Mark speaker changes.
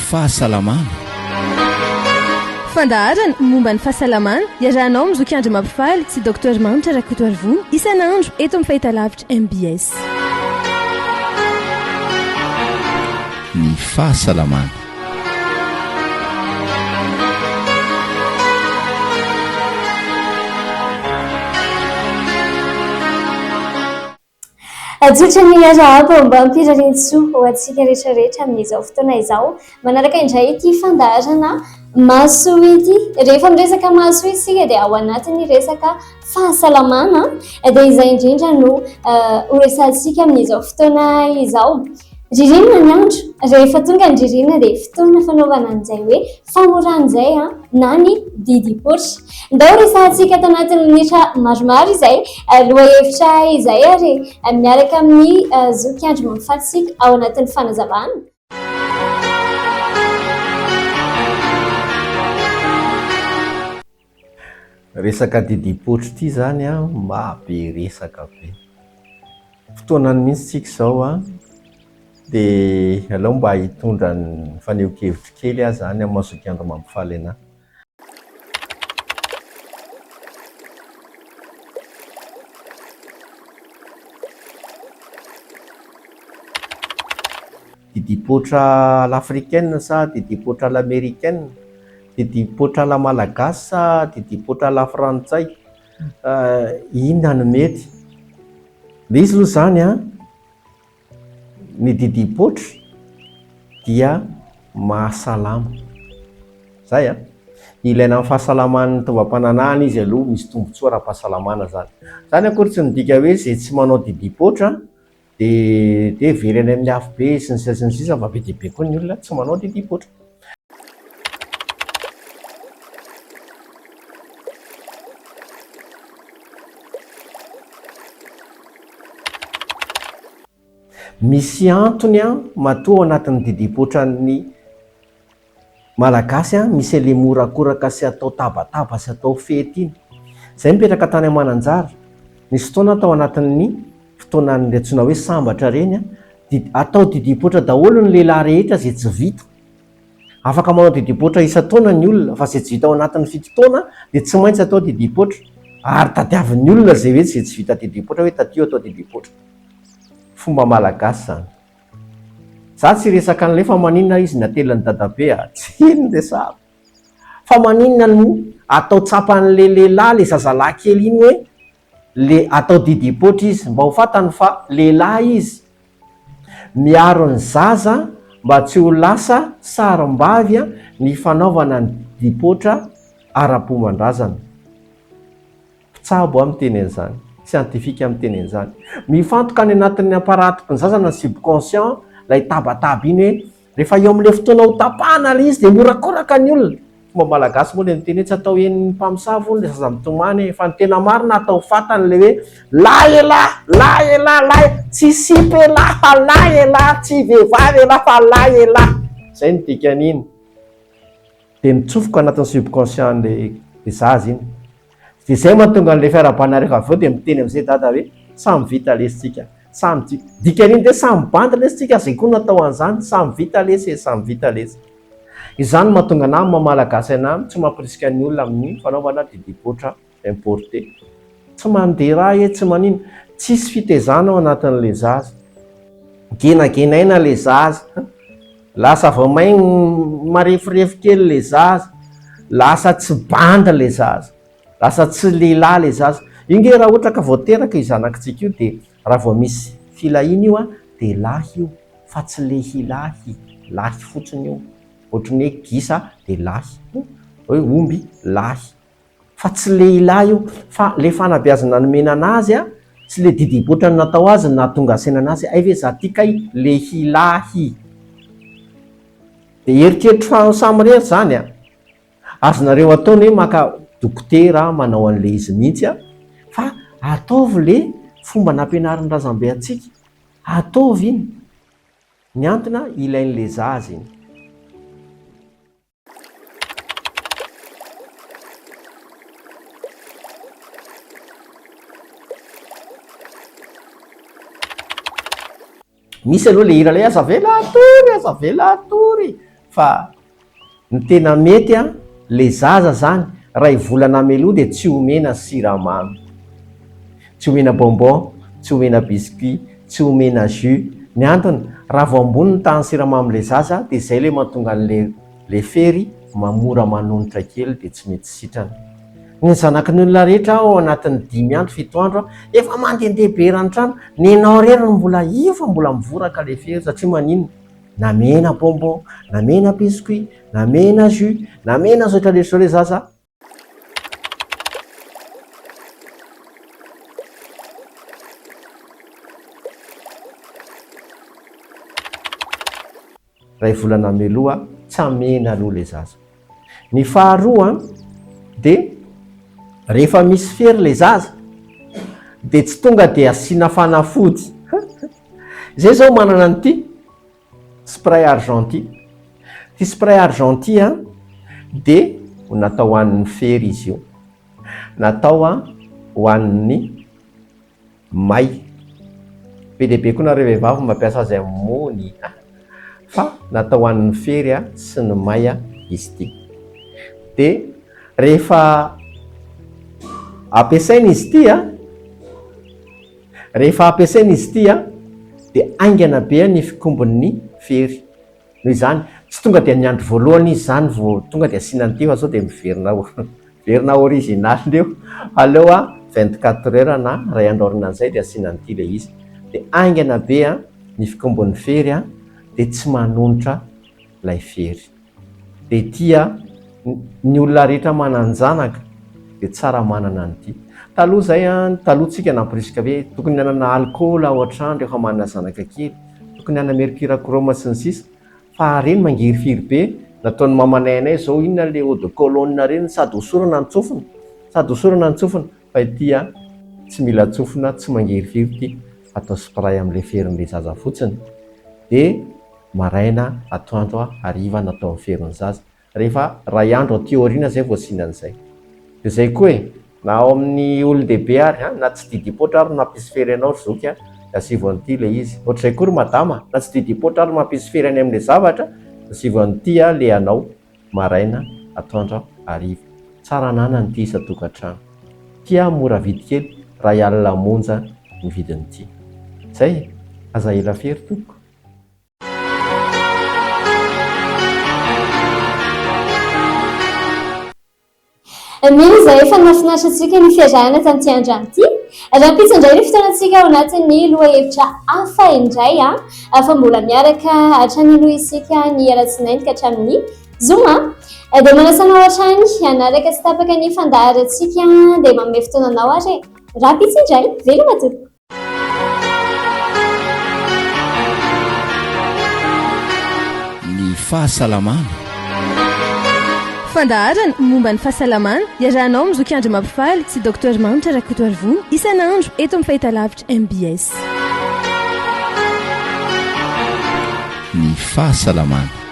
Speaker 1: fahasalamana.
Speaker 2: Fandaharana momba ny fahasalamana iarahanao mizoky andro mampifaly sy Dr Manitra Rakotoarivony isan'andro eto amin'ny fahitalavitra MBS.
Speaker 1: Ny fahasalamana.
Speaker 3: Ajotra ny arahaba mba ampirarintsoa ho antsika rehetrarehetra amin'izao fotoana izao. Manaraka indray ity fandaharana maso ity. Rehefa miresaka maso isika dia ao anatin'ny resaka fahasalamana dia izay indrindra no ho resantsika amin'izao fotoana izao. Ririnina ny andro, rehefa tonga ny ririnina dia fotoana fanaovana an'izay hoe famoran'izay na ny didipoitra. Ndao resantsika ato anatin'ny minitra maromaro izay lohahevitra izay ary miaraka amin'ny zoky andro mampifatsika ao anatin'ny fanazavana.
Speaker 4: Resaka didipoitra ity zany mahabe resaka be. Fotoanany mihitsy tsika izao dia aleo mba hitondra ny faneho-kevitra kely zany amin'ny mazoky andro mampifaly anahy. Didipoitra à l'africaine sa didipoitra à l'américaine, didipoitra à la malagasy sa didipoitra à la frantsay, inona no mety? Dia izy aloha zany ny didipoitra dia mahasalama. Zay ilaina amin'ny fahasalaman'ny tovam-pananahana izy aloha misy tombontsoa ara-pahasalamana zany. Zany akory tsy midika hoe izay tsy manao didipoitra dia very any amin'ny afo be sy ny sisa fa be dia be koa ny olona tsy manao didipoitra. Misy antony matoa anatin'ny didipoitra ny malagasy misy le morakoraka sy atao tabataba sy atao fety iny. Izay mipetraka tany Mananjara. Misy fotoana atao anatin'ny fotoanany antsoina hoe sambatra reny atao didipoitra daholo ny lehilahy rehetra izay tsy vita. Afaka manao didipoitra isan-taona ny olona fa izay tsy vita ao anatin'ny fito taona dia tsy maintsy atao didipoitra ary tadiavin'ny olona izay hoe izay tsy vita didipoitra hoe tatio atao didipoitra. Fomba malagasy zany. Za tsy resaka an'ilay fa maninona izy natelan'ny dadabe tsy iny dia sahabo. Fa maninona no atao tsapan'ilay lehilahy ilay zazalahy kely iny hoe le atao didipoitra izy mba ho fantany fa lehilahy izy. Miaro ny zaza mba tsy ho lasa sarim-bavy ny fanaovana ny didipoitra ara-pomandrazana. Pitsabo amin'ny teny an'izany, siantifika amin'ny teny an'izany. Mifantoka any anatin'ny aparatoko ny zaza na subconscient ilay tabataba iny hoe rehefa eo amin'ilay fotoana ho tapahana ilay izy dia morakoraka ny olona. Fomba malagasy moa ilay miteny hoe tsy atao en'ny mpamosavy ilay zaza mitomany fa ny tena marina atao fantany ilay hoe lahy lahy tsy sipy lahy fa lahy tsy vehivavy lahy fa lahy zay ny dikan'iny. Dia mitsofoka anatin'ny subconscient ilay zaza iny. Dia izay mahatonga an'ilay fiarahabana rehefa avy eo dia miteny amin'izay dada hoe samy vita lesitsika. Dikan'iny dia samy bandy lesitsika izay koa natao an'izany samy vita lesy samy vita lesy. Izany mahatonga anahy mamalagasy anahy tsy mampirisika ny olona amin'ny fanaovana didipoitra importé. Tsy mandeha raha tsy manino, tsisy fitezana ao anatin'ilay zaza. Genagenaina ilay zaza, lasa vao mainy marefirefy kely ilay zaza, lasa tsy banda ilay zaza, lasa tsy lehilahy ilay zaza. Inge raha ohatra ka vao teraka izanakitsika io dia raha vao misy filahina io dia lahy io fa tsy lehilahy, lahy fotsiny io. Ohatran'ny hoe gisa dia lahy, hoe omby lahy, fa tsy lehilahy io. Fa le fanabeazana nomena anazy sy le didipoitra no natao azy na tonga ansena anazy ay ve za tia kay lehilahy. Dia eritreritro samirery zany azonareo ataony hoe maka dokotera manao an'ilay izy mihitsy fa ataovy le fomba nampianarin'ny razambe antsika, ataovy iny. Ny antony ilain'ilay zaza iny. Misy aloha le hira ilay azavela atory fa ny tena mety a le zaza zany raha ivolana meloa dia tsy homena siramamy, tsy homena bonbon, tsy homena biscuit, tsy homena jus. Ny antony raha vao ambony ny tany siramamy le zaza dia izay le mahatonga le fery mamora manonitra kely dia tsy mety sitrana. Ny zanaky ny olona rehetra ao anatin'ny 5 andro 7 andro efa mandehandeha be ranotrano, ny enao reriny mbola io fa mbola mivoraka le fery satria maninona, namena bonbon, namena biscuit, namena jus, namena zotra rehetra le zaza. Raha ivolana meloa tsy amena aloha le zaza. Ny faharoa dia rehefa misy fery le zaza dia tsy tonga dia asiana fanafody. Zay zao manana an'ity spray argenty. Ty spray argenty dia natao hoan'ny fery izy io, natao hoan'ny may. Be dia be koa nareo vehivavy mampiasa azy amin'ny fa natao hoan'ny fery sy ny may izy ity. Dia rehefa ampiasaina izy ity dia aingana be ny fikombon'ny fery. Noho izany tsy tonga dia ny andro voalohany izy zany vao tonga dia asiana an'ity fa sao dia miverina original ndreo, aleo 24 heures na ray andro aorinan'izay dia asiana an'ity le izy, dia aingana be ny fikombon'ny fery dia tsy manonitra ilay fery. Dia tia ny olona rehetra mananjanaka dia tsara manana an'ity. Taloha zay talohantsika namporisika hoe tokony hanana alcool ao an-trano rehefa manana zanaka kely, tokony hanana mercurochrome sy ny sisa, fa reny mangirifiry be. Nataon'ny mamanainay zao inona le eau de cologne reny, sady hosorana ny tsofina, fa ity tsy mila tsofina, tsy mangirifiry ity, atao spray amin'le ferin'le zaza fotsiny. Dia maraina, atoandro, hariva natao amin'ny ferin'ny zaza. Rehefa ray andro aty aoriana zay vao asiana an'izay. Dia zay koa na ao amin'ny olon-dehibe ary na tsy didipotra ary mampisy fery anao ry zoky asivo an'ity le izy. Ohatr'izay koa ry madama, na tsy didipotra ary mampisy fery any amin'le zavatra, asivo an'ity le anao maraina, atoandro, hariva. Tsara nana n'ity isan-tokantrano. Tia mora vidy kely raha hialina monja ny vidin'ity. Zay, aza ela fery toko.
Speaker 3: Mino izay efa nafinaritra antsika ny fiarahana tamin'ity andro ity. Raha pitsy indray ny fotoanantsika ao anatin'ny lohahevitra hafa indray fa mbola miaraka hatrany aloha isika ny alatsinainy ka hatramin'ny zoma. Dia manasana ao hatrany hanaraka sy tapaka ny fandaharantsika dia manome fotoananao ary raha pitsy indray veloma tompoko.
Speaker 1: Ny fahasalamana.
Speaker 2: Fandaharana momba ny fahasalamana iarahanao mizoky andro mampifaly sy Dr Manitra Rakotoarivony isan'andro eto amin'ny fahitalavitra MBS.
Speaker 1: Ny fahasalamana.